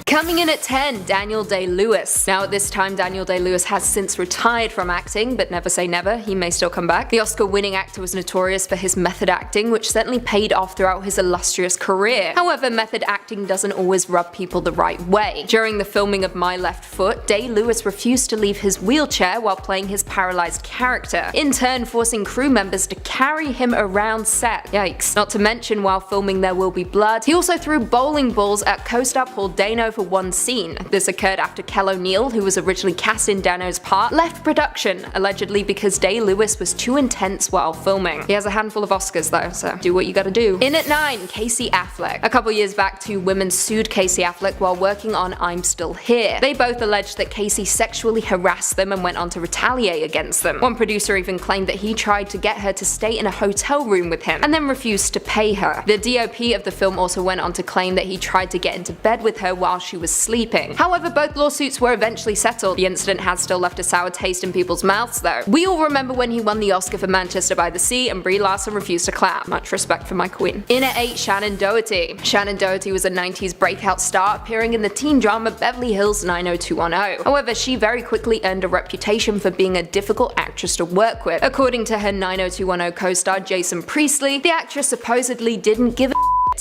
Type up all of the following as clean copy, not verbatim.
Coming in at 10, Daniel Day-Lewis. Now at this time, Daniel Day-Lewis has since retired from acting, but never say never, he may still come back. The Oscar-winning actor was notorious for his method acting, which certainly paid off throughout his illustrious career. However, method acting doesn't always rub people the right way. During the filming of My Left Foot, Day-Lewis refused to leave his wheelchair while playing his paralyzed character, in turn forcing crew members to carry him around set. Yikes. Not to mention, while filming There Will Be Blood, he also threw bowling balls at co-star Paul Dano for one scene. This occurred after Kel O'Neill, who was originally cast in Dano's part, left production, allegedly because Day-Lewis was too intense while filming. He has a handful of Oscars though, so do what you gotta do. In at 9, Casey Affleck. A couple years back, 2 women sued Casey Affleck while working on I'm Still Here. They both alleged that Casey sexually harassed them and went on to retaliate against them. One producer even claimed that he tried to get her to stay in a hotel room with him and then refused to pay her. The DOP of the film also went on to claim that he tried to get into bed with her while she was sleeping. However, both lawsuits were eventually settled. The incident has still left a sour taste in people's mouths though. We all remember when he won the Oscar for Manchester by the Sea and Brie Larson refused to clap. Much respect for my queen. In at 8, Shannon Doherty. Shannon Doherty was a 90s breakout star appearing in the teen drama Beverly Hills 90210. However, she very quickly earned a reputation for being a difficult actress to work with. According to her 90210 co-star Jason Priestley, the actress supposedly didn't give a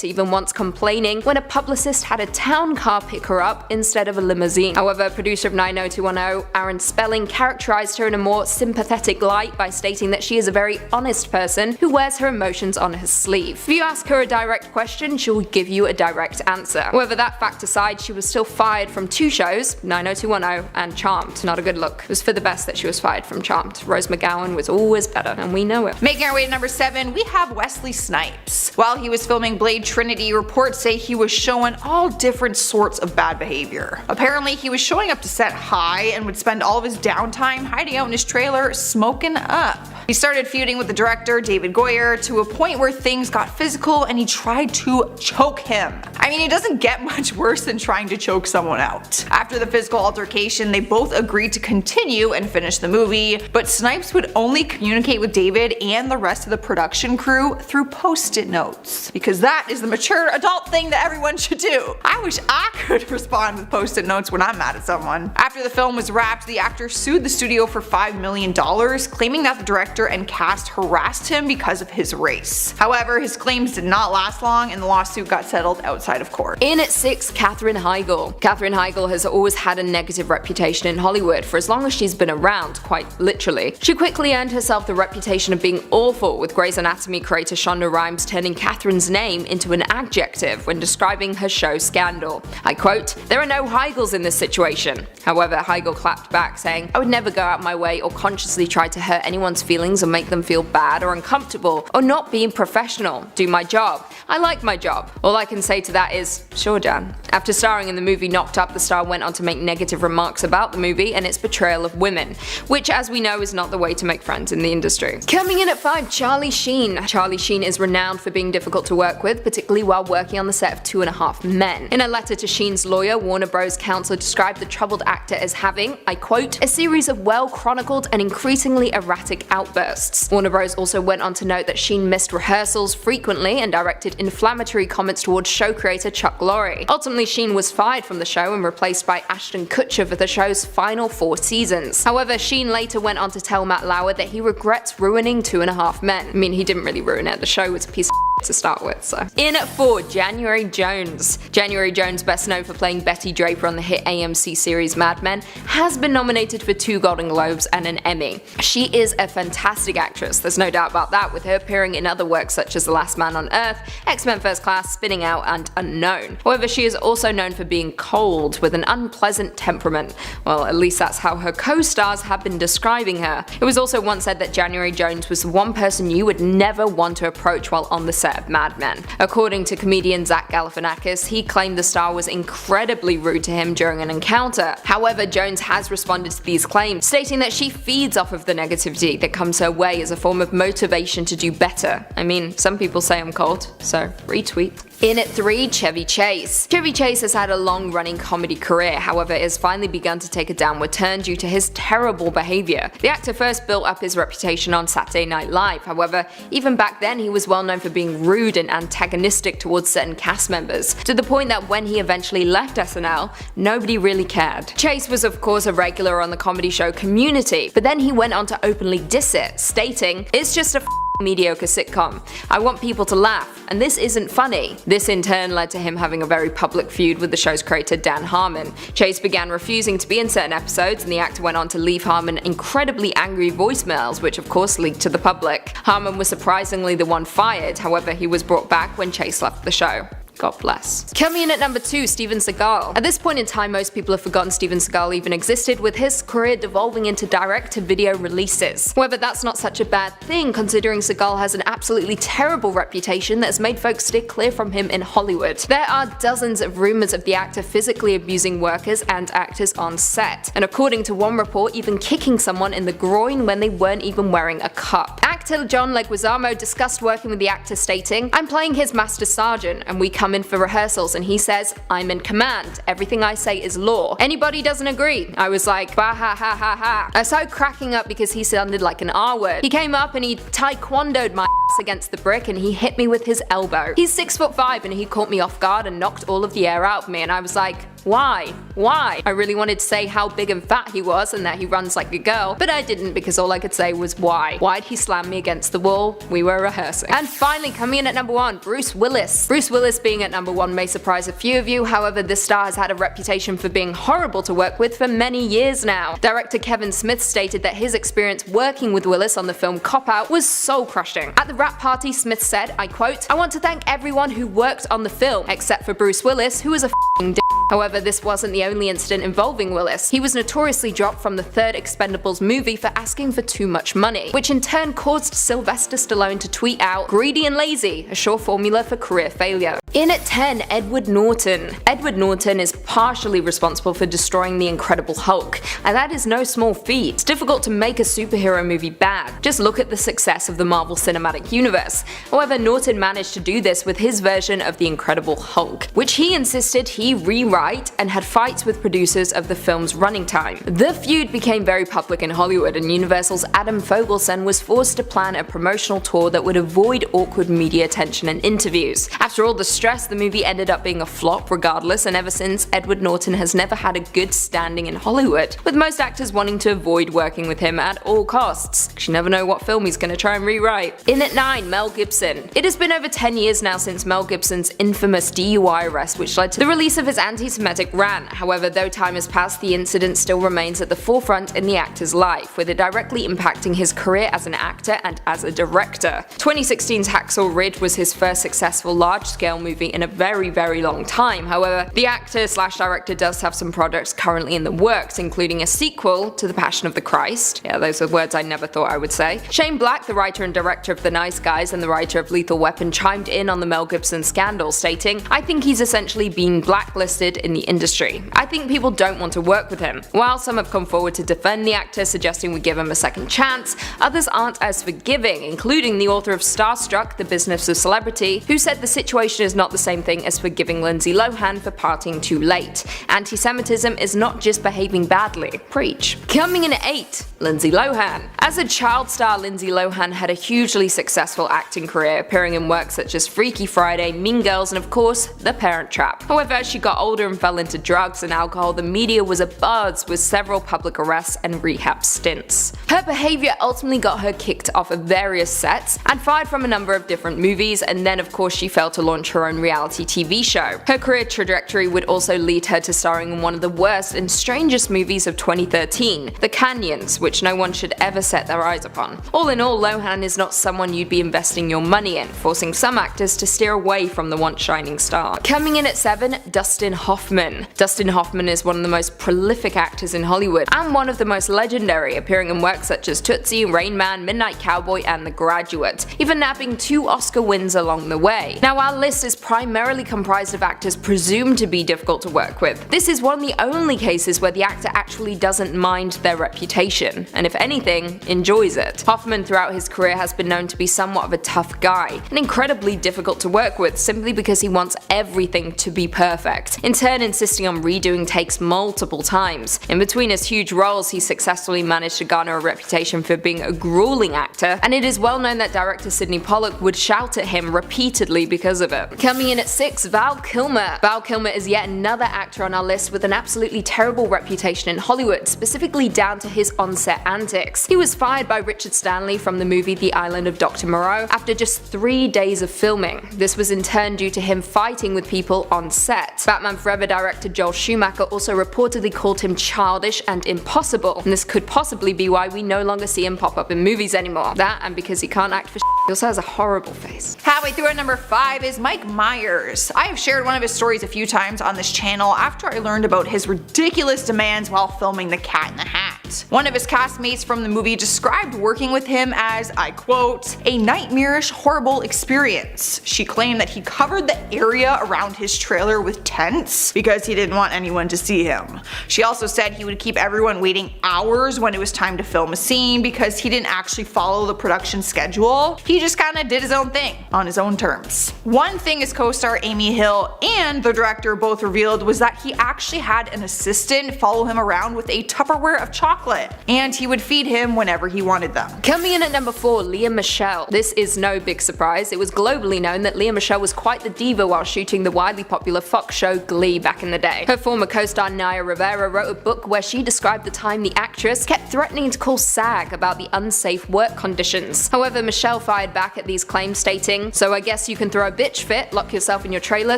even once complaining when a publicist had a town car pick her up instead of a limousine. However, producer of 90210, Aaron Spelling, characterized her in a more sympathetic light by stating that she is a very honest person who wears her emotions on her sleeve. If you ask her a direct question, she'll give you a direct answer. However, that fact aside, she was still fired from 2 shows, 90210 and Charmed. Not a good look. It was for the best that she was fired from Charmed. Rose McGowan was always better, and we know it. Making our way to number 7, we have Wesley Snipes. While he was filming Blade Trinity, reports say he was showing all different sorts of bad behavior. Apparently, he was showing up to set high and would spend all of his downtime hiding out in his trailer smoking up. He started feuding with the director, David Goyer, to a point where things got physical and he tried to choke him. I mean, it doesn't get much worse than trying to choke someone out. After the physical altercation, they both agreed to continue and finish the movie, but Snipes would only communicate with David and the rest of the production crew through post-it notes, because that is the mature adult thing that everyone should do. I wish I could respond with post-it notes when I'm mad at someone. After the film was wrapped, the actor sued the studio for $5 million, claiming that the director and cast harassed him because of his race. However, his claims did not last long and the lawsuit got settled outside of court. In at 6, Katherine Heigl. Katherine Heigl has always had a negative reputation in Hollywood for as long as she's been around, quite literally. She quickly earned herself the reputation of being awful, with Grey's Anatomy creator Shonda Rhimes turning Katherine's name into an adjective when describing her show Scandal. I quote, "There are no Heigls in this situation." However, Heigl clapped back saying, "I would never go out my way or consciously try to hurt anyone's feelings or make them feel bad or uncomfortable or not being professional. Do my job. I like my job." All I can say to that is, sure Jan. After starring in the movie Knocked Up, the star went on to make negative remarks about the movie and its portrayal of women, which as we know is not the way to make friends in the industry. Coming in at 5, Charlie Sheen. Charlie Sheen is renowned for being difficult to work with, particularly while working on the set of 2.5 Men. In a letter to Sheen's lawyer, Warner Bros. Counsel described the troubled actor as having, I quote, "a series of well-chronicled and increasingly erratic outbursts." Warner Bros. Also went on to note that Sheen missed rehearsals frequently and directed inflammatory comments towards show creator Chuck Lorre. Ultimately, Sheen was fired from the show and replaced by Ashton Kutcher for the show's final 4 seasons. However, Sheen later went on to tell Matt Lauer that he regrets ruining 2.5 Men. I mean, he didn't really ruin it, the show was a piece of to start with, so. In at 4, January Jones. January Jones, best known for playing Betty Draper on the hit AMC series Mad Men, has been nominated for 2 Golden Globes and an Emmy. She is a fantastic actress, there's no doubt about that, with her appearing in other works such as The Last Man on Earth, X-Men First Class, Spinning Out, and Unknown. However, she is also known for being cold, with an unpleasant temperament. Well, at least that's how her co-stars have been describing her. It was also once said that January Jones was the one person you would never want to approach while on the set of Mad Men. According to comedian Zac Galifianakis, he claimed the star was incredibly rude to him during an encounter. However, Jones has responded to these claims, stating that she feeds off of the negativity that comes her way as a form of motivation to do better. I mean, some people say I'm cold, so retweet. In at 3, Chevy Chase. Chevy Chase has had a long-running comedy career, however it has finally begun to take a downward turn due to his terrible behavior. The actor first built up his reputation on Saturday Night Live, however, even back then he was well known for being rude and antagonistic towards certain cast members, to the point that when he eventually left SNL, nobody really cared. Chase was of course a regular on the comedy show Community, but then he went on to openly diss it, stating, "It's just a mediocre sitcom. I want people to laugh, and this isn't funny." This in turn led to him having a very public feud with the show's creator Dan Harmon. Chase began refusing to be in certain episodes, and the actor went on to leave Harmon incredibly angry voicemails, which of course leaked to the public. Harmon was surprisingly the one fired, however he was brought back when Chase left the show. God bless. Coming in at number 2, Steven Seagal. At this point in time, most people have forgotten Steven Seagal even existed, with his career devolving into direct-to-video releases. However, that's not such a bad thing, considering Seagal has an absolutely terrible reputation that has made folks steer clear from him in Hollywood. There are dozens of rumors of the actor physically abusing workers and actors on set, and according to one report, even kicking someone in the groin when they weren't even wearing a cup. Actor John Leguizamo discussed working with the actor, stating, "I'm playing his master sergeant, and we come in for rehearsals and he says, 'I'm in command. Everything I say is law. Anybody doesn't agree?' I was like, bah ha ha ha ha." I started cracking up because he sounded like an R word. He came up and he taekwondoed my ass against the brick and he hit me with his elbow. He's 6'5" and he caught me off guard and knocked all of the air out of me, and I was like, why? Why? I really wanted to say how big and fat he was and that he runs like a girl, but I didn't because all I could say was why. Why'd he slam me against the wall? We were rehearsing. And finally, coming in at number 1, Bruce Willis. Bruce Willis being at number 1 may surprise a few of you, however this star has had a reputation for being horrible to work with for many years now. Director Kevin Smith stated that his experience working with Willis on the film Cop Out was soul crushing. At the wrap party, Smith said, I quote, "I want to thank everyone who worked on the film, except for Bruce Willis, who was a f***ing dick." However, this wasn't the only incident involving Willis. He was notoriously dropped from the third Expendables movie for asking for too much money, which in turn caused Sylvester Stallone to tweet out, "Greedy and lazy, a sure formula for career failure." In at 10, Edward Norton. Edward Norton is partially responsible for destroying the Incredible Hulk, and that is no small feat. It's difficult to make a superhero movie bad. Just look at the success of the Marvel Cinematic Universe. However, Norton managed to do this with his version of the Incredible Hulk, which he insisted he rewrite and had fights with producers of the film's running time. The feud became very public in Hollywood, and Universal's Adam Fogelson was forced to plan a promotional tour that would avoid awkward media attention and interviews. After all the stress, the movie ended up being a flop regardless, and ever since, Edward Norton has never had a good standing in Hollywood, with most actors wanting to avoid working with him at all costs, because you never know what film he's going to try and rewrite. In at 9, Mel Gibson. It has been over 10 years now since Mel Gibson's infamous DUI arrest, which led to the release of his anti-Semitic rant. However, though time has passed, the incident still remains at the forefront in the actor's life, with it directly impacting his career as an actor and as a director. 2016's Hacksaw Ridge was his first successful large-scale movie in a very, very long time. However, the actor/director does have some projects currently in the works, including a sequel to The Passion of the Christ. Yeah, those are words I never thought I would say. Shane Black, the writer and director of The Nice Guys and the writer of Lethal Weapon, chimed in on the Mel Gibson scandal, stating, "I think he's essentially been blacklisted in the industry. I think people don't want to work with him. While some have come forward to defend the actor, suggesting we give him a second chance, others aren't as forgiving, including the author of Starstruck, The Business of Celebrity, who said the situation is not the same thing as forgiving Lindsay Lohan for partying too late. Anti-Semitism is not just behaving badly." Preach. Coming in at 8, Lindsay Lohan. As a child star, Lindsay Lohan had a hugely successful acting career, appearing in works such as Freaky Friday, Mean Girls, and of course, The Parent Trap. However, as she got older and fell into drugs and alcohol, the media was abuzz with several public arrests and rehab stints. Her behavior ultimately got her kicked off of various sets and fired from a number of different movies, and then of course she failed to launch her own reality TV show. Her career trajectory would also lead her to starring in one of the worst and strangest movies of 2013, The Canyons, which no one should ever set their eyes upon. All in all, Lohan is not someone you'd be investing your money in, forcing some actors to steer away from the once shining star. Coming in at 7, Dustin Hoffman. Dustin Hoffman is one of the most prolific actors in Hollywood and one of the most legendary, appearing in works such as Tootsie, Rain Man, Midnight Cowboy, and The Graduate, even nabbing 2 Oscar wins along the way. Now, our list is primarily comprised of actors presumed to be difficult to work with. This is one of the only cases where the actor actually doesn't mind their reputation, and if anything, enjoys it. Hoffman throughout his career has been known to be somewhat of a tough guy, and incredibly difficult to work with simply because he wants everything to be perfect, in turn insisting on redoing takes multiple times. In between his huge roles, he successfully managed to garner a reputation for being a grueling actor, and it is well known that director Sidney Pollack would shout at him repeatedly because of it. Coming in at 6, Val Kilmer. Val Kilmer is yet another actor on our list with an absolutely terrible reputation in Hollywood, specifically down to his on-set antics. He was fired by Richard Stanley from the movie The Island of Dr. Moreau after just 3 days of filming. This was in turn due to him fighting with people on set. Batman Forever director Joel Schumacher also reportedly called him childish and impossible, and this could possibly be why we no longer see him pop up in movies anymore. That, and because he can't act for he also has a horrible face. Halfway through at number 5 is Mike Myers. I have shared one of his stories a few times on this channel after I learned about his ridiculous demands while filming The Cat in the Hat. One of his castmates from the movie described working with him as, I quote, a nightmarish, horrible experience. She claimed that he covered the area around his trailer with tents because he didn't want anyone to see him. She also said he would keep everyone waiting hours when it was time to film a scene because he didn't actually follow the production schedule. He just kinda did his own thing, on his own terms. One thing his co-star Amy Hill and the director both revealed was that he actually had an assistant follow him around with a Tupperware of chocolate, and he would feed him whenever he wanted them. Coming in at number 4, Lea Michele. This is no big surprise. It was globally known that Lea Michele was quite the diva while shooting the widely popular Fox show Glee back in the day. Her former co-star Naya Rivera wrote a book where she described the time the actress kept threatening to call SAG about the unsafe work conditions. However, Michele fired back at these claims, stating, "So I guess you can throw a bitch fit, lock yourself in your trailer,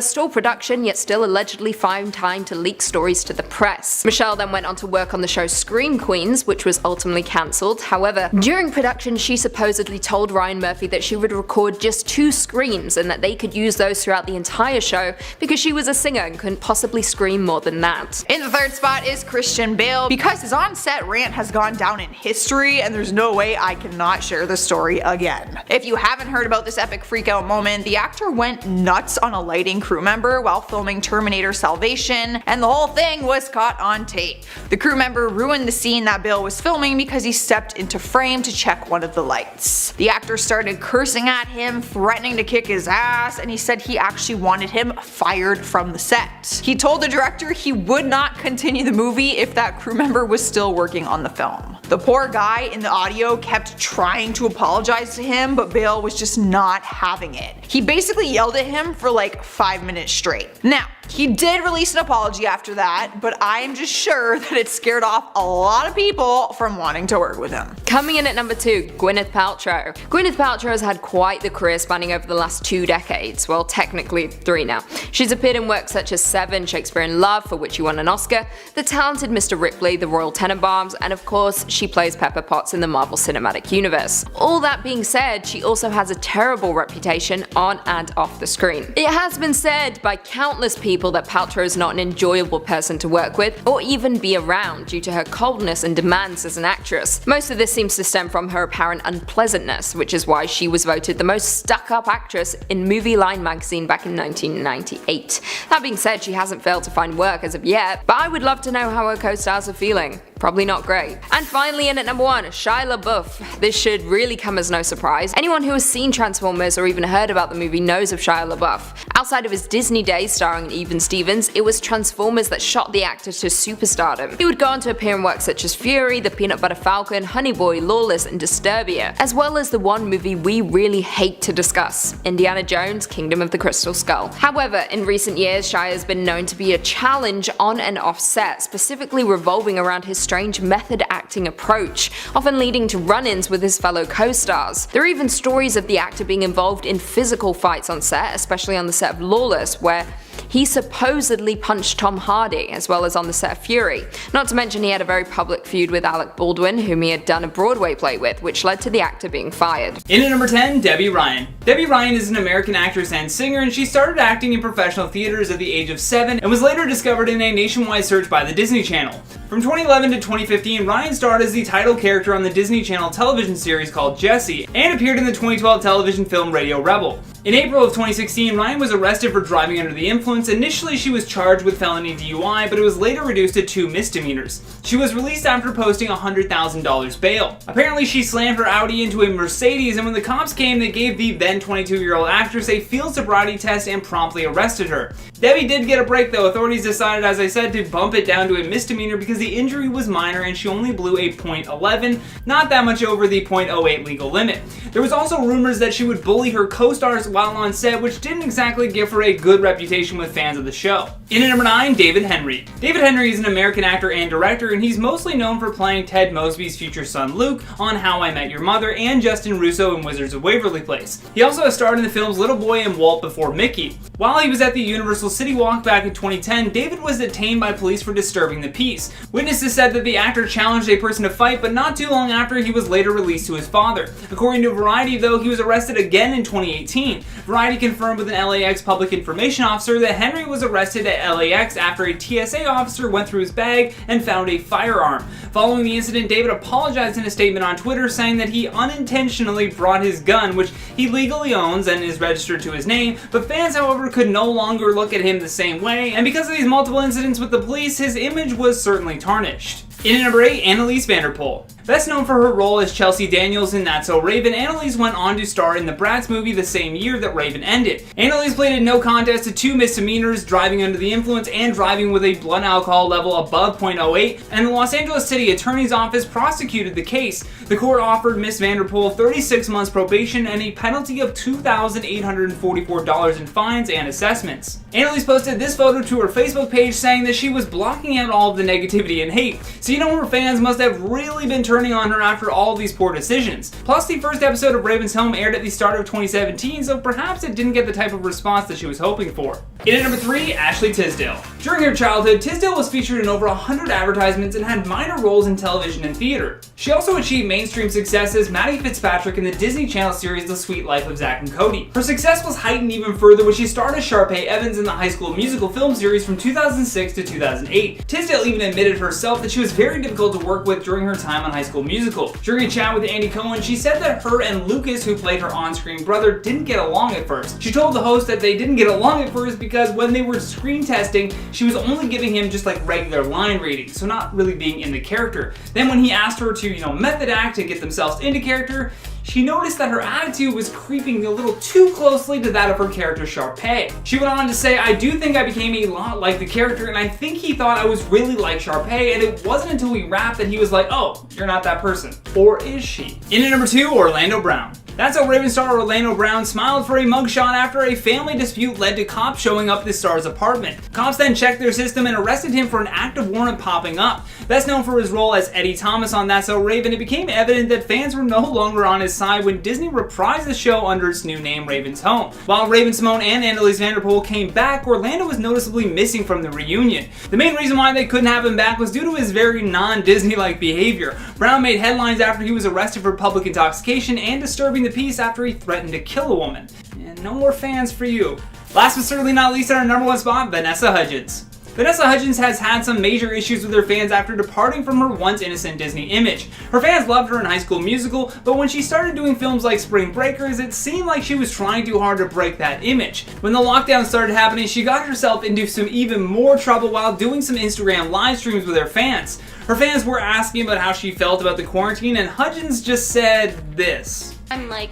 stall production, yet still allegedly find time to leak stories to the press." Michele then went on to work on the show Scream Queens, which was ultimately cancelled. However, during production she supposedly told Ryan Murphy that she would record just 2 screams and that they could use those throughout the entire show because she was a singer and couldn't possibly scream more than that. In the 3rd spot is Christian Bale, because his on-set rant has gone down in history and there's no way I cannot share the story again. If you haven't heard about this epic freakout moment, the actor went nuts on a lighting crew member while filming Terminator Salvation, and the whole thing was caught on tape. The crew member ruined the scene that Bale was filming because he stepped into frame to check one of the lights. The actor started cursing at him, threatening to kick his ass, and he said he actually wanted him fired from the set. He told the director he would not continue the movie if that crew member was still working on the film. The poor guy in the audio kept trying to apologize to him, but Bale was just not having it. He basically yelled at him for like 5 minutes straight. Now, he did release an apology after that, but I am just sure that it scared off a lot of people from wanting to work with him. Coming in at number 2, Gwyneth Paltrow. Gwyneth Paltrow has had quite the career spanning over the last 2 decades, well technically 3 now. She's appeared in works such as Seven, Shakespeare in Love, for which she won an Oscar, The Talented Mr. Ripley, The Royal Tenenbaums, and of course she plays Pepper Potts in the Marvel Cinematic Universe. All that being said, she also has a terrible reputation on and off the screen. It has been said by countless people that Paltrow is not an enjoyable person to work with or even be around due to her coldness and demands as an actress. Most of this seems to stem from her apparent unpleasantness, which is why she was voted the most stuck-up actress in Movie Line magazine back in 1998. That being said, she hasn't failed to find work as of yet, but I would love to know how her co-stars are feeling. Probably not great. And finally in at number 1, Shia LaBeouf. This should really come as no surprise. Anyone who has seen Transformers or even heard about the movie knows of Shia LaBeouf. Outside of his Disney days starring Even Stevens, it was Transformers that shot the actor to superstardom. He would go on to appear in works such as Fury, The Peanut Butter Falcon, Honey Boy, Lawless, and Disturbia, as well as the one movie we really hate to discuss, Indiana Jones, Kingdom of the Crystal Skull. However, in recent years, Shia has been known to be a challenge on and off set, specifically revolving around his strange method acting approach, often leading to run-ins with his fellow co-stars. There are even stories of the actor being involved in physical fights on set, especially on the set of Lawless, where he supposedly punched Tom Hardy, as well as on the set of Fury. Not to mention he had a very public feud with Alec Baldwin, whom he had done a Broadway play with, which led to the actor being fired. In at number 10, Debbie Ryan. Debbie Ryan is an American actress and singer, and she started acting in professional theaters at the age of 7 and was later discovered in a nationwide search by the Disney Channel. From 2011 to 2015, Ryan starred as the title character on the Disney Channel television series called Jessie, and appeared in the 2012 television film Radio Rebel. In April of 2016, Ryan was arrested for driving under the influence. Initially, she was charged with felony DUI, but it was later reduced to 2 misdemeanors. She was released after posting $100,000 bail. Apparently, she slammed her Audi into a Mercedes, and when the cops came, they gave the then 22-year-old actress a field sobriety test and promptly arrested her. Debbie did get a break though. Authorities decided, as I said, to bump it down to a misdemeanor because the injury was minor and she only blew a .11, not that much over the .08 legal limit. There was also rumors that she would bully her co-stars while on set, which didn't exactly give her a good reputation with fans of the show. In at number 9, David Henry. David Henry is an American actor and director, and he's mostly known for playing Ted Mosby's future son Luke on How I Met Your Mother and Justin Russo in Wizards of Waverly Place. He also has starred in the films Little Boy and Walt Before Mickey. While he was at the Universal City Walk back in 2010, David was detained by police for disturbing the peace. Witnesses said that the actor challenged a person to fight, but not too long after, he was later released to his father. According to Variety, though, he was arrested again in 2018. Variety confirmed with an LAX public information officer that Henry was arrested at LAX after a TSA officer went through his bag and found a firearm. Following the incident, David apologized in a statement on Twitter, saying that he unintentionally brought his gun, which he legally owns and is registered to his name, but fans, however, could no longer look at him the same way, and because of these multiple incidents with the police, his image was certainly tarnished. In at number 8, Anneliese Vanderpool. Best known for her role as Chelsea Daniels in That's So Raven, Anneliese went on to star in the Bratz movie the same year that Raven ended. Anneliese pleaded no contest to 2 misdemeanors, driving under the influence and driving with a blood alcohol level above .08, and the Los Angeles City Attorney's Office prosecuted the case. The court offered Miss Vanderpool 36 months probation and a penalty of $2,844 in fines and assessments. Anneliese posted this photo to her Facebook page, saying that she was blocking out all of the negativity and hate, so you know her fans must have really been turning on her after all of these poor decisions. Plus, the first episode of Raven's Home aired at the start of 2017, so perhaps it didn't get the type of response that she was hoping for. In at number 3, Ashley Tisdale. During her childhood, Tisdale was featured in over 100 advertisements and had minor roles in television and theater. She also achieved mainstream success as Maddie Fitzpatrick in the Disney Channel series The Sweet Life of Zac and Cody. Her success was heightened even further when she starred as Sharpay Evans in the High School Musical film series from 2006 to 2008. Tisdale even admitted herself that she was very difficult to work with during her time on High School Musical. During a chat with Andy Cohen, she said that her and Lucas, who played her on-screen brother, didn't get along at first. She told the host that they didn't get along at first because when they were screen testing, she was only giving him just like regular line readings, so not really being in the character. Then when he asked her to, method act and get themselves into character, she noticed that her attitude was creeping a little too closely to that of her character Sharpay. She went on to say, "I do think I became a lot like the character, and I think he thought I was really like Sharpay, and it wasn't until we wrapped that he was like, oh, you're not that person. Or is she?" In at number 2, Orlando Brown. That's how Raven star Orlando Brown smiled for a mugshot after a family dispute led to cops showing up at the star's apartment. Cops then checked their system and arrested him for an active warrant popping up. Best known for his role as Eddie Thomas on That's So Raven, it became evident that fans were no longer on his side when Disney reprised the show under its new name, Raven's Home. While Raven-Symoné and Anneliese Vanderpool came back, Orlando was noticeably missing from the reunion. The main reason why they couldn't have him back was due to his very non-Disney-like behavior. Brown made headlines after he was arrested for public intoxication and disturbing the peace after he threatened to kill a woman. And no more fans for you. Last but certainly not least, at our number 1 spot, Vanessa Hudgens. Vanessa Hudgens has had some major issues with her fans after departing from her once innocent Disney image. Her fans loved her in High School Musical, but when she started doing films like Spring Breakers, it seemed like she was trying too hard to break that image. When the lockdown started happening, she got herself into some even more trouble while doing some Instagram live streams with her fans. Her fans were asking about how she felt about the quarantine, and Hudgens just said this. I'm like,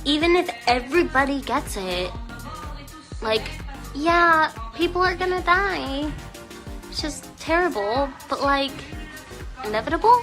even if everybody gets it, yeah, people are gonna die. It's just terrible, but inevitable?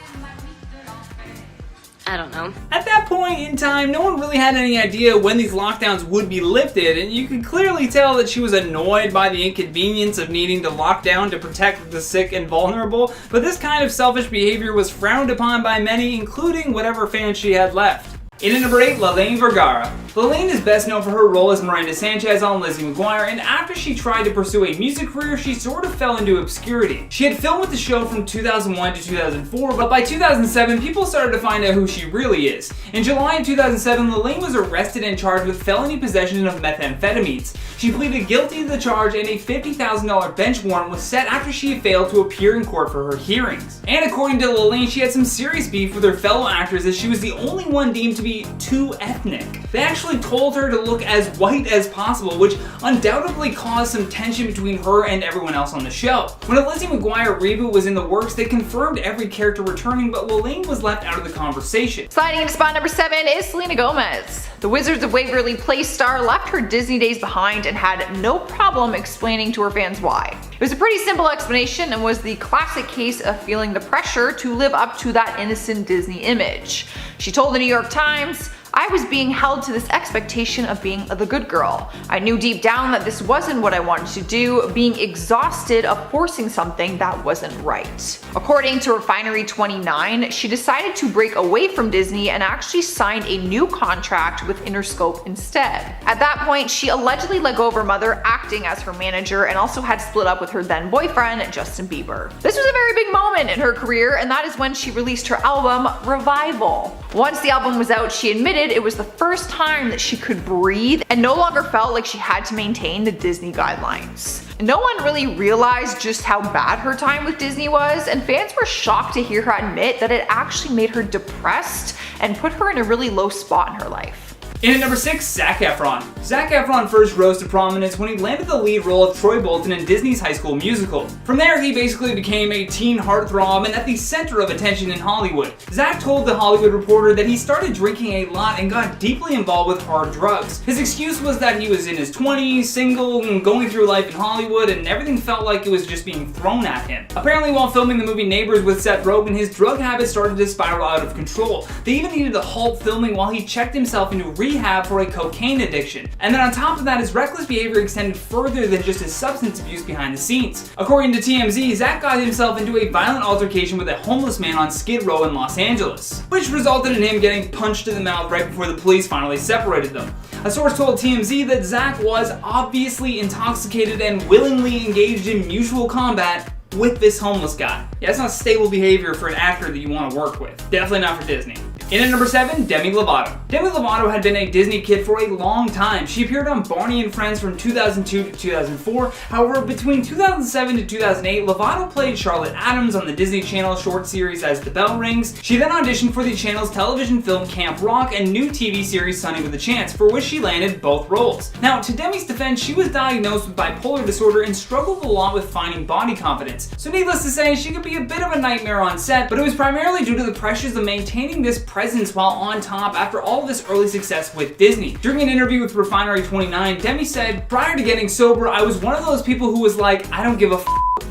I don't know. At that point in time, no one really had any idea when these lockdowns would be lifted, and you could clearly tell that she was annoyed by the inconvenience of needing to lock down to protect the sick and vulnerable, but this kind of selfish behavior was frowned upon by many, including whatever fans she had left. In at number 8, Lalaine Vergara. Lalaine is best known for her role as Miranda Sanchez on Lizzie McGuire, and after she tried to pursue a music career, she sort of fell into obscurity. She had filmed with the show from 2001 to 2004, but by 2007, people started to find out who she really is. In July of 2007, Lalaine was arrested and charged with felony possession of methamphetamines. She pleaded guilty to the charge, and a $50,000 bench warrant was set after she failed to appear in court for her hearings. And according to Lalaine, she had some serious beef with her fellow actors as she was the only one deemed to be be too ethnic. They actually told her to look as white as possible, which undoubtedly caused some tension between her and everyone else on the show. When a Lizzie McGuire reboot was in the works, they confirmed every character returning, but Lillian was left out of the conversation. Sliding into spot number 7 is Selena Gomez. The Wizards of Waverly Place star left her Disney days behind and had no problem explaining to her fans why. It was a pretty simple explanation and was the classic case of feeling the pressure to live up to that innocent Disney image. She told the New York Times, "I was being held to this expectation of being the good girl. I knew deep down that this wasn't what I wanted to do, being exhausted of forcing something that wasn't right." According to Refinery29, she decided to break away from Disney and actually signed a new contract with Interscope instead. At that point, she allegedly let go of her mother acting as her manager and also had split up with her then boyfriend, Justin Bieber. This was a very big moment in her career, and that is when she released her album, Revival. Once the album was out, she admitted it was the first time that she could breathe and no longer felt like she had to maintain the Disney guidelines. No one really realized just how bad her time with Disney was, and fans were shocked to hear her admit that it actually made her depressed and put her in a really low spot in her life. In at number 6, Zac Efron. Zac Efron first rose to prominence when he landed the lead role of Troy Bolton in Disney's High School Musical. From there, he basically became a teen heartthrob and at the center of attention in Hollywood. Zac told The Hollywood Reporter that he started drinking a lot and got deeply involved with hard drugs. His excuse was that he was in his 20s, single, and going through life in Hollywood, and everything felt like it was just being thrown at him. Apparently, while filming the movie Neighbors with Seth Rogen, his drug habits started to spiral out of control. They even needed to halt filming while he checked himself into rehab for a cocaine addiction. And then on top of that, his reckless behavior extended further than just his substance abuse behind the scenes. According to TMZ, Zac got himself into a violent altercation with a homeless man on Skid Row in Los Angeles, which resulted in him getting punched in the mouth right before the police finally separated them. A source told TMZ that Zac was obviously intoxicated and willingly engaged in mutual combat with this homeless guy. Yeah, that's not stable behavior for an actor that you want to work with. Definitely not for Disney. In at number 7, Demi Lovato. Demi Lovato had been a Disney kid for a long time. She appeared on Barney and Friends from 2002 to 2004. However, between 2007 to 2008, Lovato played Charlotte Adams on the Disney Channel short series As the Bell Rings. She then auditioned for the channel's television film Camp Rock and new TV series Sunny with a Chance, for which she landed both roles. Now, to Demi's defense, she was diagnosed with bipolar disorder and struggled a lot with finding body confidence. So needless to say, she could be a bit of a nightmare on set, but it was primarily due to the pressures of maintaining this presence while on top after all of this early success with Disney. During an interview with Refinery29, Demi said, "Prior to getting sober, I was one of those people who was like, I don't give a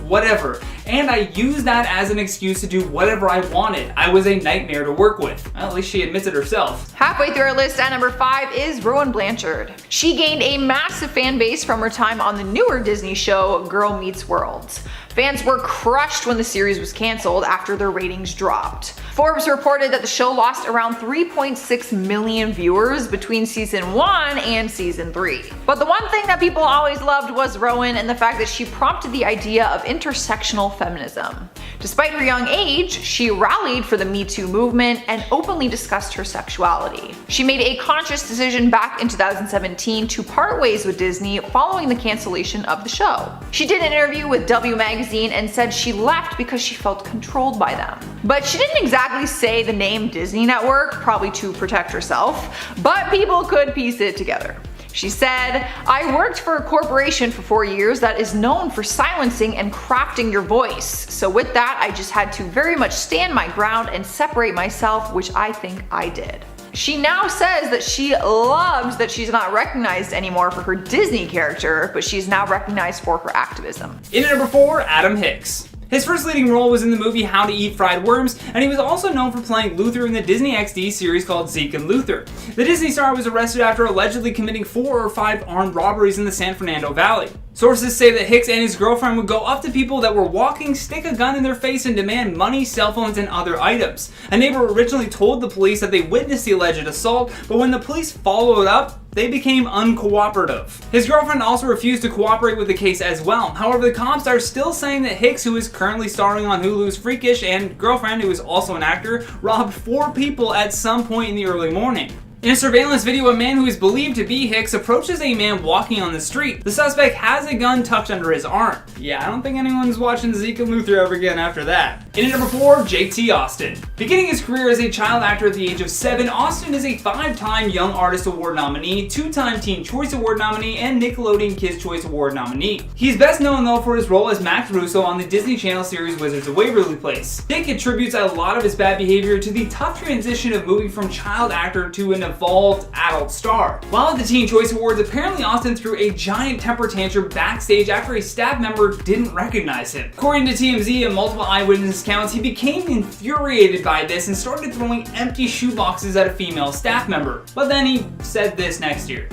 whatever. And I used that as an excuse to do whatever I wanted. I was a nightmare to work with." Well, at least she admits it herself. Halfway through our list, at number 5 is Rowan Blanchard. She gained a massive fan base from her time on the newer Disney show Girl Meets World. Fans were crushed when the series was canceled after their ratings dropped. Forbes reported that the show lost around 3.6 million viewers between season 1 and season 3. But the one thing that people always loved was Rowan and the fact that she prompted the idea of intersectional feminism. Despite her young age, she rallied for the Me Too movement and openly discussed her sexuality. She made a conscious decision back in 2017 to part ways with Disney following the cancellation of the show. She did an interview with W Magazine and said she left because she felt controlled by them. But she didn't exactly say the name Disney Network, probably to protect herself, but people could piece it together. She said, "I worked for a corporation for 4 years that is known for silencing and crafting your voice. So with that, I just had to very much stand my ground and separate myself, which I think I did." She now says that she loves that she's not recognized anymore for her Disney character, but she's now recognized for her activism. In at number 4, Adam Hicks. His first leading role was in the movie How to Eat Fried Worms, and he was also known for playing Luther in the Disney XD series called Zeke and Luther. The Disney star was arrested after allegedly committing 4 or 5 armed robberies in the San Fernando Valley. Sources say that Hicks and his girlfriend would go up to people that were walking, stick a gun in their face, and demand money, cell phones, and other items. A neighbor originally told the police that they witnessed the alleged assault, but when the police followed up, they became uncooperative. His girlfriend also refused to cooperate with the case as well. However, the cops are still saying that Hicks, who is currently starring on Hulu's Freakish, and girlfriend, who is also an actor, robbed 4 people at some point in the early morning. In a surveillance video, a man who is believed to be Hicks approaches a man walking on the street. The suspect has a gun tucked under his arm. Yeah, I don't think anyone's watching Zeke and Luther ever again after that. In at number 4, JT Austin. Beginning his career as a child actor at the age of 7, Austin is a 5-time Young Artist Award nominee, 2-time Teen Choice Award nominee, and Nickelodeon Kids' Choice Award nominee. He's best known though for his role as Max Russo on the Disney Channel series Wizards of Waverly Place. Dick attributes a lot of his bad behavior to the tough transition of moving from child actor to an evolved adult star. While at the Teen Choice Awards, apparently Austin threw a giant temper tantrum backstage after a staff member didn't recognize him. According to TMZ and multiple eyewitness accounts, he became infuriated by this and started throwing empty shoeboxes at a female staff member. But then he said this next year.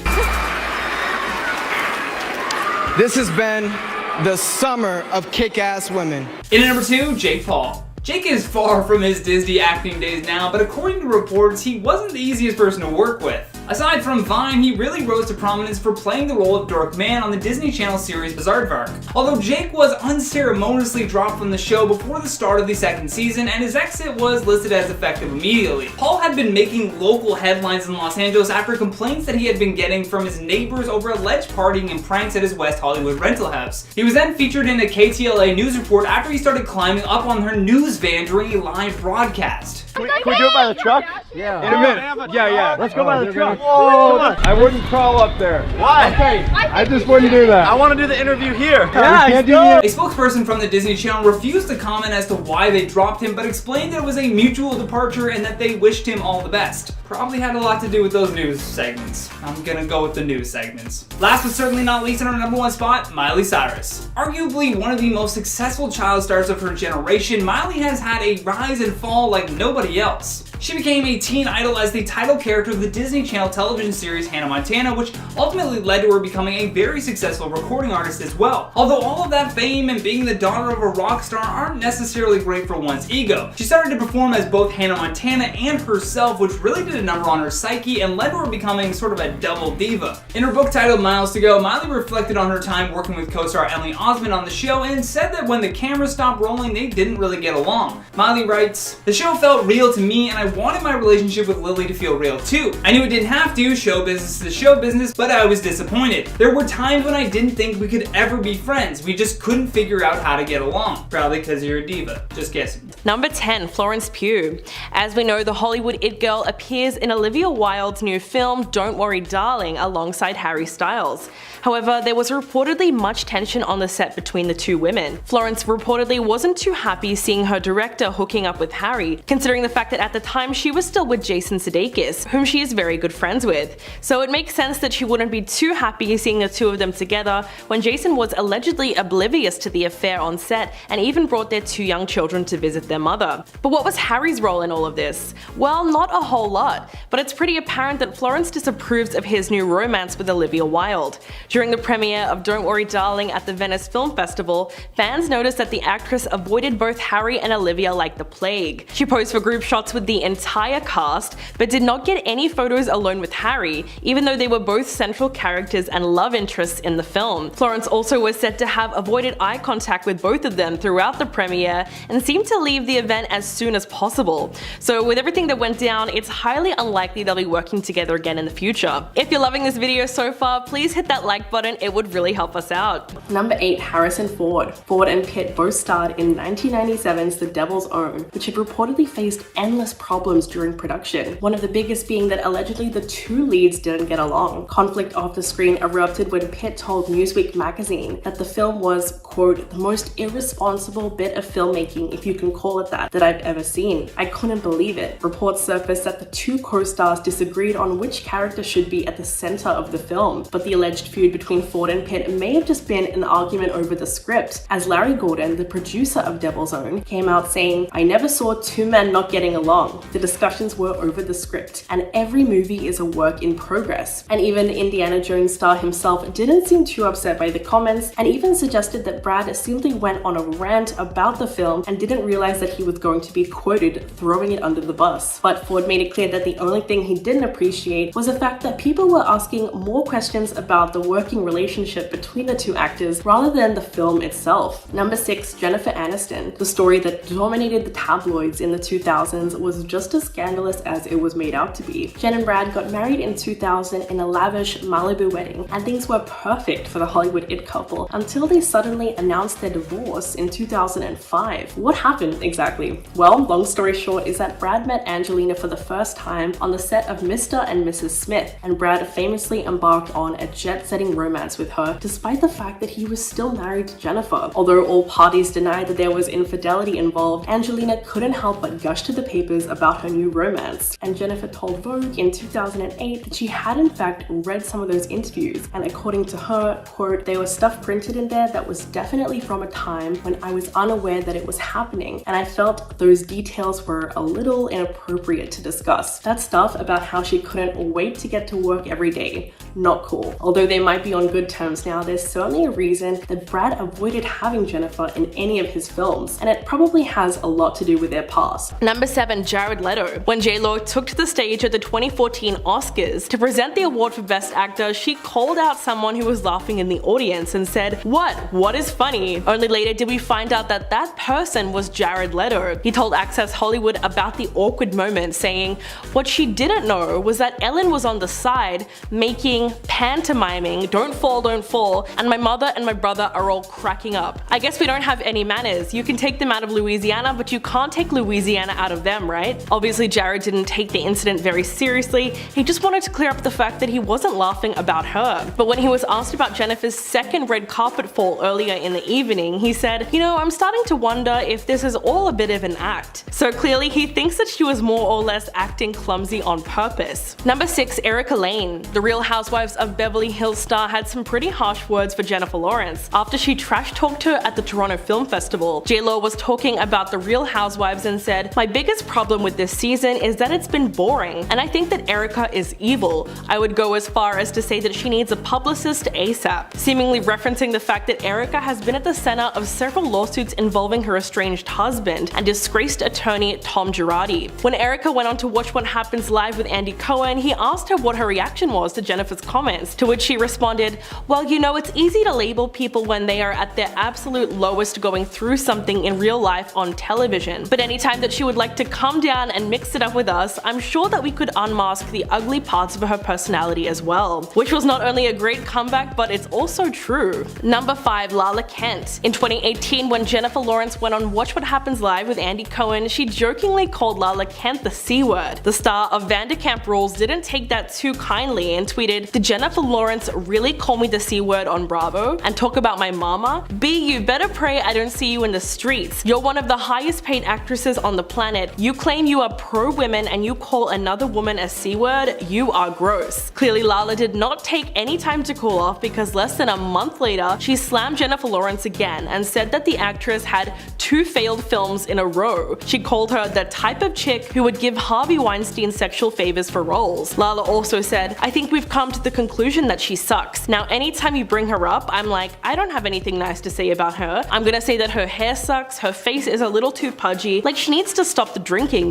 This has been the summer of kick-ass women. In at number 2, Jake Paul. Jake is far from his Disney acting days now, but according to reports, he wasn't the easiest person to work with. Aside from Vine, he really rose to prominence for playing the role of Dark Man on the Disney Channel series Berserk. Although Jake was unceremoniously dropped from the show before the start of the 2nd season, and his exit was listed as effective immediately. Paul had been making local headlines in Los Angeles after complaints that he had been getting from his neighbors over alleged partying and pranks at his West Hollywood rental house. He was then featured in a KTLA news report after he started climbing up on her news van during a live broadcast. Can we do it by the truck? Yeah. In a minute. Yeah. Let's go by the truck. Whoa, I wouldn't crawl up there. Why? Okay, I just wouldn't do that. I want to do the interview here. Yeah, can't do that. A spokesperson from the Disney Channel refused to comment as to why they dropped him, but explained that it was a mutual departure and that they wished him all the best. Probably had a lot to do with those news segments. I'm gonna go with the news segments. Last but certainly not least, in our number 1 spot, Miley Cyrus. Arguably one of the most successful child stars of her generation, Miley has had a rise and fall like nobody else. She became a teen idol as the title character of the Disney Channel television series Hannah Montana, which ultimately led to her becoming a very successful recording artist as well. Although all of that fame and being the daughter of a rock star aren't necessarily great for one's ego. She started to perform as both Hannah Montana and herself, which really did a number on her psyche and led to her becoming sort of a double diva. In her book titled Miles to Go, Miley reflected on her time working with co-star Emily Osment on the show and said that when the cameras stopped rolling, they didn't really get along. Miley writes, "The show felt real to me and I wanted my relationship with Lily to feel real too. I knew it didn't have to, show business is show business, but I was disappointed. There were times when I didn't think we could ever be friends. We just couldn't figure out how to get along." Probably because you're a diva. Just guessing. Number 10, Florence Pugh. As we know, the Hollywood it girl appears in Olivia Wilde's new film Don't Worry Darling alongside Harry Styles. However, there was reportedly much tension on the set between the two women. Florence reportedly wasn't too happy seeing her director hooking up with Harry, considering the fact that at the time she was still with Jason Sudeikis, whom she is very good friends with. So it makes sense that she wouldn't be too happy seeing the two of them together when Jason was allegedly oblivious to the affair on set and even brought their 2 young children to visit their mother. But what was Harry's role in all of this? Well, not a whole lot, but it's pretty apparent that Florence disapproves of his new romance with Olivia Wilde. During the premiere of Don't Worry Darling at the Venice Film Festival, fans noticed that the actress avoided both Harry and Olivia like the plague. She posed for group shots with the entire cast, but did not get any photos alone with Harry, even though they were both central characters and love interests in the film. Florence also was said to have avoided eye contact with both of them throughout the premiere and seemed to leave the event as soon as possible. So with everything that went down, it's highly unlikely they'll be working together again in the future. If you're loving this video so far, please hit that like button, it would really help us out. Number 8, Harrison Ford. Ford and Pitt both starred in 1997's The Devil's Own, which had reportedly faced endless problems during production. One of the biggest being that allegedly the two leads didn't get along. Conflict off the screen erupted when Pitt told Newsweek magazine that the film was, quote, "the most irresponsible bit of filmmaking, if you can call it that I've ever seen. I couldn't believe it." Reports surfaced that the two co-stars disagreed on which character should be at the center of the film, but the alleged feud between Ford and Pitt may have just been an argument over the script, as Larry Gordon, the producer of Devil's Own, came out saying, "I never saw two men not getting along. The discussions were over the script, and every movie is a work in progress." And even Indiana Jones star himself didn't seem too upset by the comments, and even suggested that Brad simply went on a rant about the film and didn't realize that he was going to be quoted throwing it under the bus. But Ford made it clear that the only thing he didn't appreciate was the fact that people were asking more questions about the work working relationship between the two actors rather than the film itself. Number 6, Jennifer Aniston. The story that dominated the tabloids in the 2000s was just as scandalous as it was made out to be. Jen and Brad got married in 2000 in a lavish Malibu wedding, and things were perfect for the Hollywood it couple until they suddenly announced their divorce in 2005. What happened exactly? Well, long story short is that Brad met Angelina for the first time on the set of Mr. and Mrs. Smith, and Brad famously embarked on a jet-setting romance with her, despite the fact that he was still married to Jennifer. Although all parties denied that there was infidelity involved, Angelina couldn't help but gush to the papers about her new romance, and Jennifer told Vogue in 2008 that she had in fact read some of those interviews, and according to her, quote, "There was stuff printed in there that was definitely from a time when I was unaware that it was happening, and I felt those details were a little inappropriate to discuss." That stuff about how she couldn't wait to get to work every day. Not cool. Although they might be on good terms now, there's certainly a reason that Brad avoided having Jennifer in any of his films, and it probably has a lot to do with their past. Number 7, Jared Leto. When J-Lo took to the stage at the 2014 Oscars to present the award for Best Actor, she called out someone who was laughing in the audience and said, What is funny?" Only later did we find out that that person was Jared Leto. He told Access Hollywood about the awkward moment, saying, "What she didn't know was that Ellen was on the side making pantomiming 'Don't fall,' and my mother and my brother are all cracking up. I guess we don't have any manners. You can take them out of Louisiana, but you can't take Louisiana out of them, right?" Obviously, Jared didn't take the incident very seriously. He just wanted to clear up the fact that he wasn't laughing about her. But when he was asked about Jennifer's second red carpet fall earlier in the evening, he said, "I'm starting to wonder if this is all a bit of an act." So clearly he thinks that she was more or less acting clumsy on purpose. Number 6, Erica Lane. The Real Housewives of Beverly Hills star had some pretty harsh words for Jennifer Lawrence after she trash-talked her at the Toronto Film Festival. J-Lo was talking about the Real Housewives and said, "My biggest problem with this season is that it's been boring, and I think that Erica is evil. I would go as far as to say that she needs a publicist ASAP," seemingly referencing the fact that Erica has been at the center of several lawsuits involving her estranged husband and disgraced attorney Tom Girardi. When Erica went on to Watch What Happens Live with Andy Cohen, he asked her what her reaction was to Jennifer's comments, to which she responded, "Well, it's easy to label people when they are at their absolute lowest going through something in real life on television. But anytime that she would like to come down and mix it up with us, I'm sure that we could unmask the ugly parts of her personality as well." Which was not only a great comeback, but it's also true. Number 5, Lala Kent. In 2018, when Jennifer Lawrence went on Watch What Happens Live with Andy Cohen, she jokingly called Lala Kent the C-word. The star of Vanderkamp Rules didn't take that too kindly and tweeted, "Did Jennifer Lawrence really call me the C-word on Bravo? And talk about my mama? B, you better pray I don't see you in the streets. You're one of the highest paid actresses on the planet. You claim you are pro-women and you call another woman a C-word? You are gross." Clearly, Lala did not take any time to cool off, because less than a month later, she slammed Jennifer Lawrence again and said that the actress had 2 failed films in a row. She called her the type of chick who would give Harvey Weinstein sexual favors for roles. Lala also said, "I think we've come to the conclusion that she sucks. Now anytime you bring her up, I'm like, I don't have anything nice to say about her. I'm gonna say that her hair sucks, her face is a little too pudgy, like she needs to stop the drinking,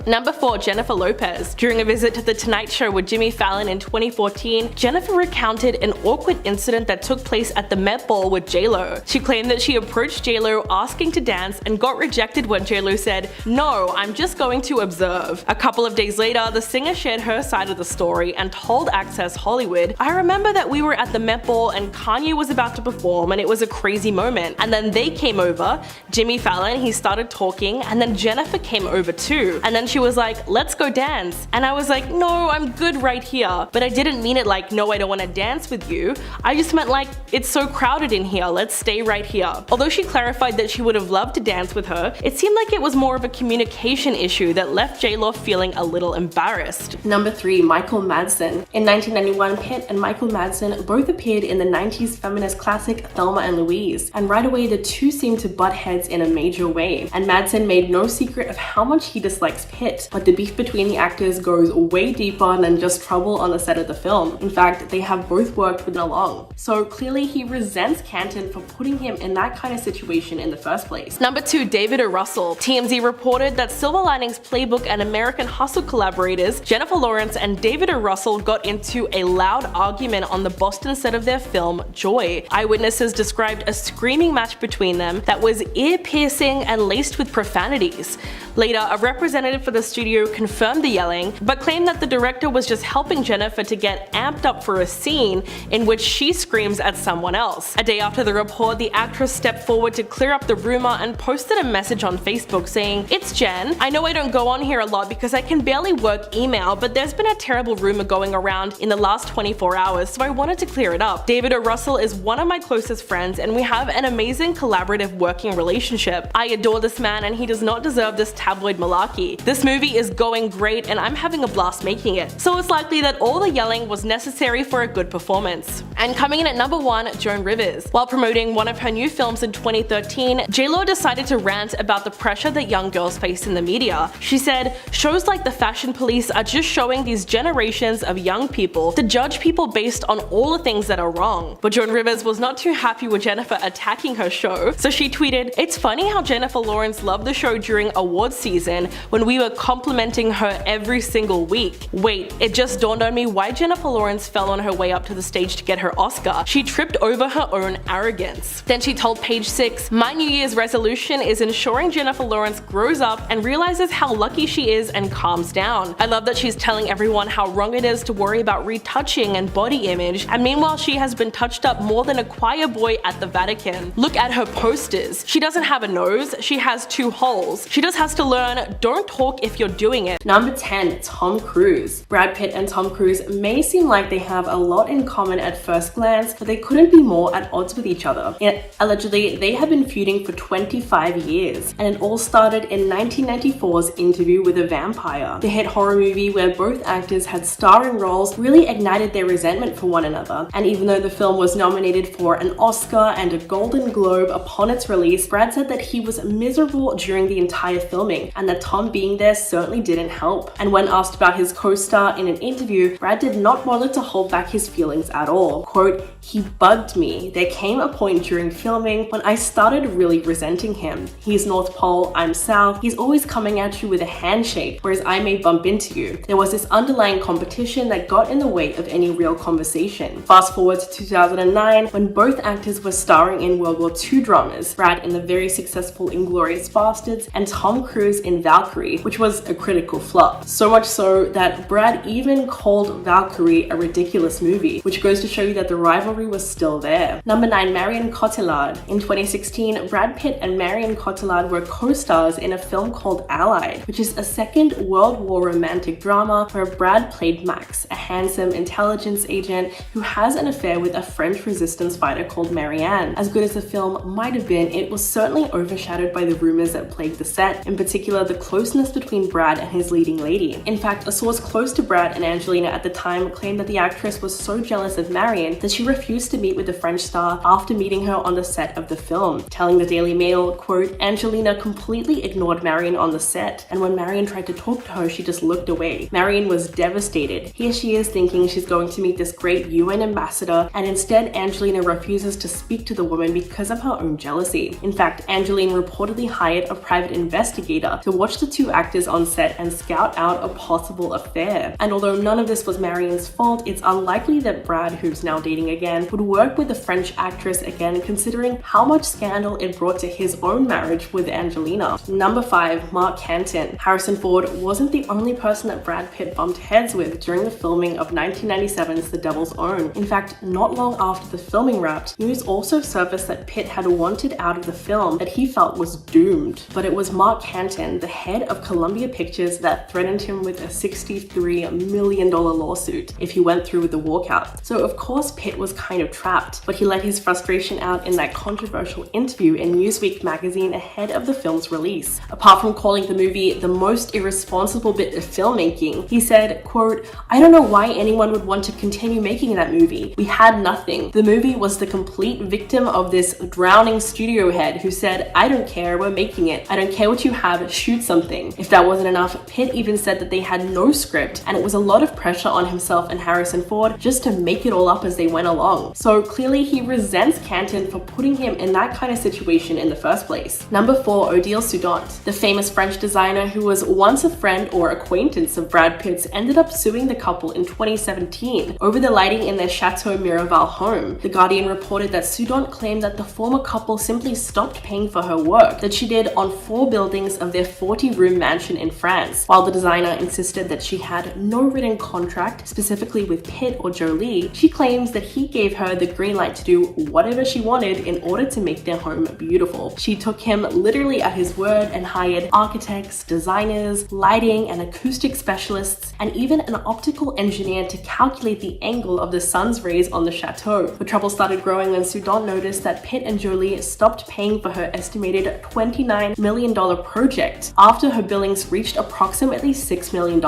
Number 4, Jennifer Lopez. During a visit to The Tonight Show with Jimmy Fallon in 2014, Jennifer recounted an awkward incident that took place at the Met Ball with J-Lo. She claimed that she approached J-Lo asking to dance and got rejected when J-Lo said, "No, I'm just going to observe." A couple of days later, the singer shared her side of the story and told Access Hollywood, "I remember that we were at the Met Ball and Kanye was about to perform and it was a crazy moment. And then they came over, Jimmy Fallon, he started talking, and then Jennifer came over too. And then she was like, 'Let's go dance.' And I was like, 'No, I'm good right here.' But I didn't mean it like, 'No, I don't want to dance with you.' I just meant like, 'It's so crowded in here, let's stay right here.'" Although she clarified that she would have loved to dance with her, it seemed like it was more of a communication issue that left J-Lo feeling a little embarrassed. Number 3, Michael Madsen. In 1991, Pitt and Michael Madsen both appeared in the 90s feminist classic Thelma and Louise, and right away the two seemed to butt heads in a major way, and Madsen made no secret of how much he dislikes Pitt, but the beef between the actors goes way deeper than just trouble on the set of the film. In fact, they have both worked with along. So clearly he resents Canton for putting him in that kind of situation in the first place. Number 2, David O. Russell. TMZ reported that Silver Linings Playbook and American Hustle collaborators Jennifer Lawrence and David O. Russell got into a loud argument on the Boston set of their film, Joy. Eyewitnesses described a screaming match between them that was ear-piercing and laced with profanities. Later, a representative for the studio confirmed the yelling, but claimed that the director was just helping Jennifer to get amped up for a scene in which she screams at someone else. A day after the report, the actress stepped forward to clear up the rumor and posted a message on Facebook saying, "It's Jen. I know I don't go on here a lot because I can barely work email, but there's been a terrible rumor going around in the last 24 hours, so I wanted to clear it up. David O. Russell is one of my closest friends and we have an amazing collaborative working relationship. I adore this man and he does not deserve this tabloid malarkey. This movie is going great and I'm having a blast making it." So it's likely that all the yelling was necessary for a good performance. And coming in at number 1, Joan Rivers. While promoting one of her new films in 2013, J-Lo decided to rant about the pressure that young girls face in the media. She said, "Shows like The Fashion Police are just showing these generations of young people to judge people based on all the things that are wrong." But Joan Rivers was not too happy with Jennifer attacking her show, so she tweeted, "It's funny how Jennifer Lawrence loved the show during awards season when we were complimenting her every single week. Wait, it just dawned on me why Jennifer Lawrence fell on her way up to the stage to get her Oscar. She tripped over her own arrogance." Then she told Page Six, "My New Year's resolution is ensuring Jennifer Lawrence grows up and realizes how lucky she is and calms down. I love that she's telling everyone how wrong it is to worry about retouching and body image, and meanwhile she has been touched up more than a choir boy at the Vatican. Look at her posters. She doesn't have a nose, she has 2 holes. She just has to learn, don't talk if you're doing it." Number 10, Tom Cruise. Brad Pitt and Tom Cruise may seem like they have a lot in common at first glance, but they couldn't be more at odds with each other. Yet, allegedly, they have been feuding for 25 years, and it all started in 1994's Interview with a Vampire. The hit horror movie where both actors had starring roles really ignited their resentment for one another, and even though the film was nominated for an Oscar and a Golden Globe upon its release, Brad said that he was miserable during the entire filming, and that Tom being there certainly didn't help. And when asked about his co-star in an interview, Brad did not bother to hold back his feelings at all. Quote, "He bugged me. There came a point during filming when I started really resenting him. He's North Pole, I'm South. He's always coming at you with a handshake, whereas I may bump into you. There was this underlying competition that got in the way of any real conversation." Fast forward to 2009, when both actors were starring in World War II dramas, Brad in the very successful Inglourious Bastards and Tom Cruise in Valkyrie, which was a critical flop. So much so that Brad even called Valkyrie a ridiculous movie, which goes to show you that the rivalry was still there. Number 9, Marion Cotillard. In 2016, Brad Pitt and Marion Cotillard were co-stars in a film called Allied, which is a Second World War romantic drama where Brad played Max, a handsome intelligence agent who has an affair with a French resistance fighter called Marianne. As good as the film might have been, it was certainly overshadowed by the rumors that plagued the set, in particular the closeness between Brad and his leading lady. In fact, a source close to Brad and Angelina at the time claimed that the actress was so jealous of Marion that she refused to meet with the French star after meeting her on the set of the film, telling the Daily Mail, quote, "Angelina completely ignored Marion on the set, and when Marion tried to talk to her, she just looked away. Marion was devastated. Here she is thinking she's going to meet this great UN ambassador, and instead Angelina refuses to speak to the woman because of her own jealousy." In fact, Angelina reportedly hired a private investigator to watch the two actors on set and scout out a possible affair. And although none of this was Marion's fault, it's unlikely that Brad, who's now dating again, would work with the French actress again, considering how much scandal it brought to his own marriage with Angelina. Number 5, Mark Canton. Harrison Ford wasn't the only person that Brad Pitt bumped heads with during the filming of 1997's The Devil's Own. In fact, not long after the filming wrapped, news also surfaced that Pitt had wanted out of the film that he felt was doomed. But it was Mark Canton, the head of Columbia Pictures, that threatened him with a $63 million lawsuit if he went through with the walkout. So of course Pitt was kind of trapped, but he let his frustration out in that controversial interview in Newsweek magazine ahead of the film's release. Apart from calling the movie the most irresponsible bit of filmmaking, he said, quote, "I don't know why anyone would want to continue making that movie. We had nothing. The movie was the complete victim of this drowning studio head who said, I don't care, we're making it. I don't care what you have, shoot something." If that wasn't enough, Pitt even said that they had no script and it was a lot of pressure on himself and Harrison Ford just to make it all up as they went along. So clearly he resents Canton for putting him in that kind of situation in the first place. Number 4, Odile Soudant. The famous French designer who was once a friend or acquaintance of Brad Pitt's ended up suing the couple in 2017 2017 over the lighting in their Chateau Miraval home. The Guardian reported that Sudont claimed that the former couple simply stopped paying for her work that she did on 4 buildings of their 40-room mansion in France, while the designer insisted that she had no written contract specifically with Pitt or Jolie. She claims that he gave her the green light to do whatever she wanted in order to make their home beautiful. She took him literally at his word and hired architects, designers, lighting and acoustic specialists, and even an optical engineer to calculate the angle of the sun's rays on the chateau. The trouble started growing when Sudont noticed that Pitt and Jolie stopped paying for her estimated $29 million project after her billings reached approximately $6 million,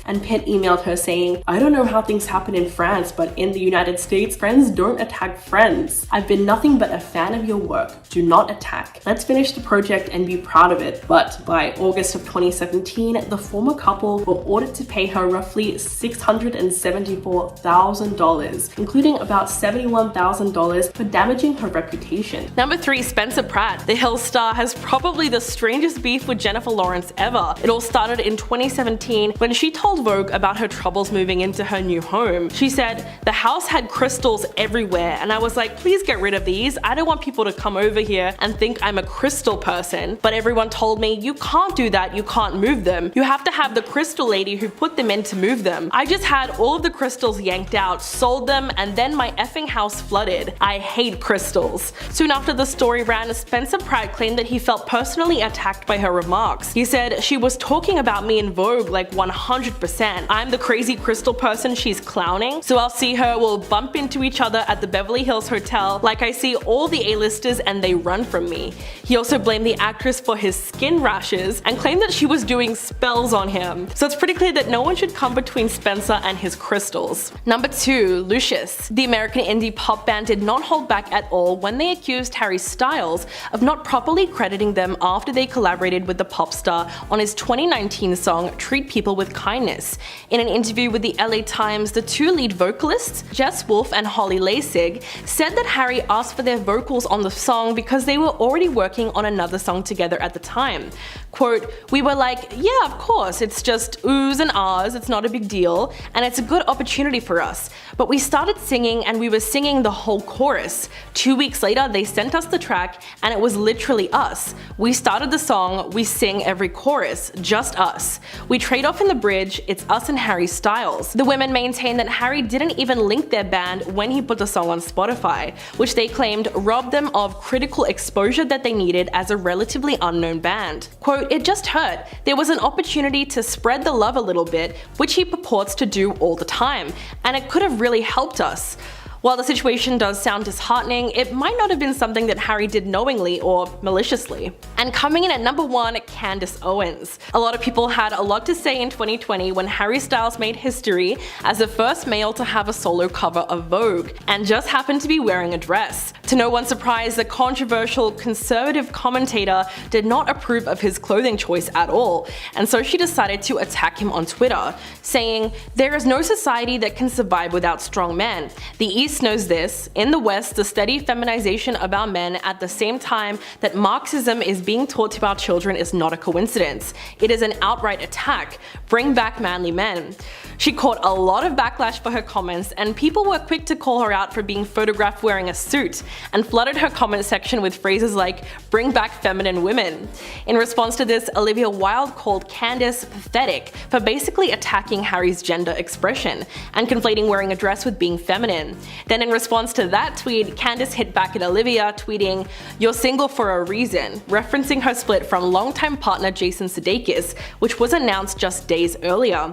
and Pitt emailed her saying, "I don't know how things happen in France, but in the United States, friends don't attack friends. I've been nothing but a fan of your work. Do not attack. Let's finish the project and be proud of it." But by August of 2017, the former couple were ordered to pay her roughly $674,000, including about $71,000 for damaging her reputation. Number 3, Spencer Pratt. The Hills star has probably the strangest beef with Jennifer Lawrence ever. It all started in 2017 when she told Vogue about her troubles moving into her new home. She said, "The house had crystals everywhere and I was like, please get rid of these. I don't want people to come over here and think I'm a crystal person. But everyone told me, you can't do that, you can't move them. You have to have the crystal lady who put them in to move them. I just had all of the crystals yanked out, sold them, and then my effing house flooded. I hate crystals." Soon after the story ran, Spencer Pratt claimed that he felt personally attacked by her remarks. He said, "She was talking about me in Vogue like 100%. I'm the crazy crystal person she's clowning, so I'll see her, we'll bump into each other at the Beverly Hills Hotel like I see all the A-listers and they run from me." He also blamed the actress for his skin rashes and claimed that she was doing spells on him. So it's pretty clear that no one should come between Spencer and his crystals. Number 2, Lucius. The American indie pop band did not hold back at all when they accused Harry Styles of not properly crediting them after they collaborated with the pop star on his 2019 song Treat People with Kindness. In an interview with the LA Times, the 2 lead vocalists, Jess Wolfe and Holly Lasig, said that Harry asked for their vocals on the song because they were already working on another song together at the time. Quote, "We were like, yeah, of course, it's just oohs and ahs, it's not a big deal, and it's a good opportunity for us. But we started singing and we were singing the whole chorus. 2 weeks later, they sent us the track and it was literally us. We started the song, we sing every chorus, just us. We trade off in the bridge, it's us and Harry Styles." The women maintain that Harry didn't even link their band when he put the song on Spotify, which they claimed robbed them of critical exposure that they needed as a relatively unknown band. Quote, "It just hurt. There was an opportunity to spread the love a little bit, which he purports to do all the time, and it could have really helped us." While the situation does sound disheartening, it might not have been something that Harry did knowingly or maliciously. And coming in at number 1, Candace Owens. A lot of people had a lot to say in 2020 when Harry Styles made history as the first male to have a solo cover of Vogue, and just happened to be wearing a dress. To no one's surprise, the controversial conservative commentator did not approve of his clothing choice at all, and so she decided to attack him on Twitter, saying, "There is no society that can survive without strong men. The East knows this. In the West, the steady feminization of our men at the same time that Marxism is being taught to our children is not a coincidence. It is an outright attack. Bring back manly men." She caught a lot of backlash for her comments, and people were quick to call her out for being photographed wearing a suit, and flooded her comment section with phrases like, "Bring back feminine women." In response to this, Olivia Wilde called Candace pathetic for basically attacking Harry's gender expression, and conflating wearing a dress with being feminine. Then in response to that tweet, Candace hit back at Olivia, tweeting, "You're single for a reason," referencing her split from longtime partner Jason Sudeikis, which was announced just days earlier.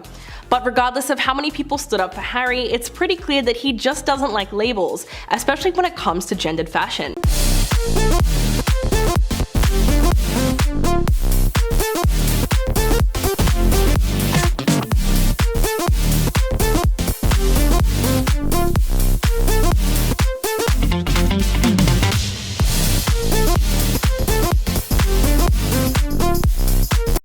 But regardless of how many people stood up for Harry, it's pretty clear that he just doesn't like labels, especially when it comes to gendered fashion.